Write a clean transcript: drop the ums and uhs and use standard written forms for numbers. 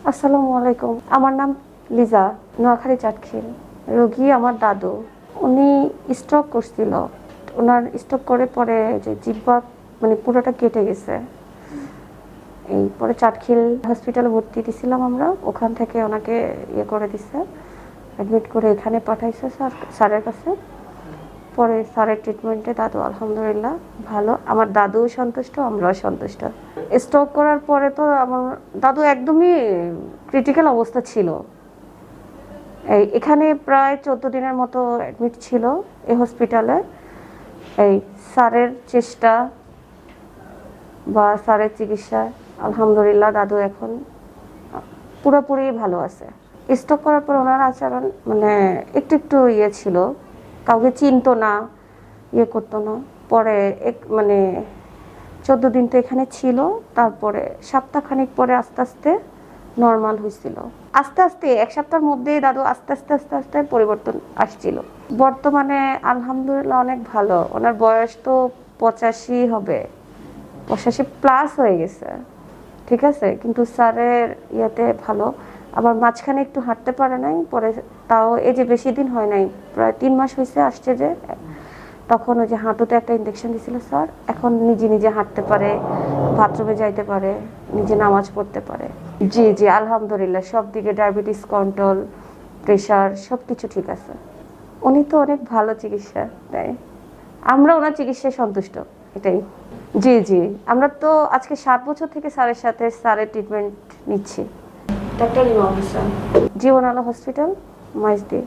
আসসালামু আলাইকুম। আমার নাম লিজা, নোয়াখালী চাটখিল। রোগী আমার দাদু। উনি স্ট্রোক করছিল। ওনার স্ট্রোক করে পরে যে জিহ্বা মানে পুরোটা কেটে গেছে। এই পরে চাটখিল হসপিটালে ভর্তি দিছিলাম আমরা, ওখান থেকে ওনাকে করে দিছে, অ্যাডমিট করে এখানে পাঠাইছে স্যারের কাছে। পরে স্যারের ট্রিটমেন্টে দাদু আলহামদুলিল্লাহ ভালো। আমার দাদুও সন্তুষ্ট, আমরাও সন্তুষ্ট। স্ট্রোক করার পরে তো আমার দাদু একদমই ক্রিটিক্যাল অবস্থা ছিল। এখানে প্রায় 14 দিনের মতো অ্যাডমিট ছিল এই হসপিটালে। এই স্যারের চেষ্টা বা স্যারের চিকিৎসায় আলহামদুলিল্লাহ দাদু এখন পুরোপুরি ভালো আছে। স্ট্রোক করার পর ওনার আচরণ মানে একটু একটু ছিল, কাউকে চিনতো না, করতো না। পরে মানে 14 দিন তো এখানে ছিল, তারপরে সপ্তাহখানিক পরে আস্তে আস্তে নর্মাল হয়েছিল। আস্তে আস্তে 1 সপ্তাহের মধ্যেই দাদু আস্তে আস্তে আস্তে আস্তে পরিবর্তন আসছিল। বর্তমানে আলহামদুলিল্লাহ অনেক ভালো। ওনার বয়স তো 85 হবে, 85 প্লাস হয়ে গেছে। ঠিক আছে, কিন্তু স্যারের ভালো। আবার মাঝখানে একটু হাঁটতে পারে নাই, পরে তাও এই যে বেশি দিন হয় নাই, প্রায় 3 মাস হয়েছে আসছে যে, তখন ওই যে হাঁটুতে একটা ইনজেকশন দিছিল স্যার। এখন নিজে নিজে হাঁটতে পারে, বাথরুমে যাইতে পারে, নিজে নামাজ পড়তে পারে। জি জি আলহামদুলিল্লাহ সব দিকে ডায়াবেটিস কন্ট্রোল, প্রেশার সবকিছু ঠিক আছে। উনি তো অনেক ভালো চিকিৎসা দেয়, আমরা ওনার চিকিৎসায় সন্তুষ্ট, এটাই। জি জি, আমরা তো আজকে 7 বছর থেকে স্যারের সাথে স্যারের ট্রিটমেন্ট নিচ্ছি। ডাক্তার ইমাম হোসেন, জীবন আলো হসপিটাল, মাইজদি।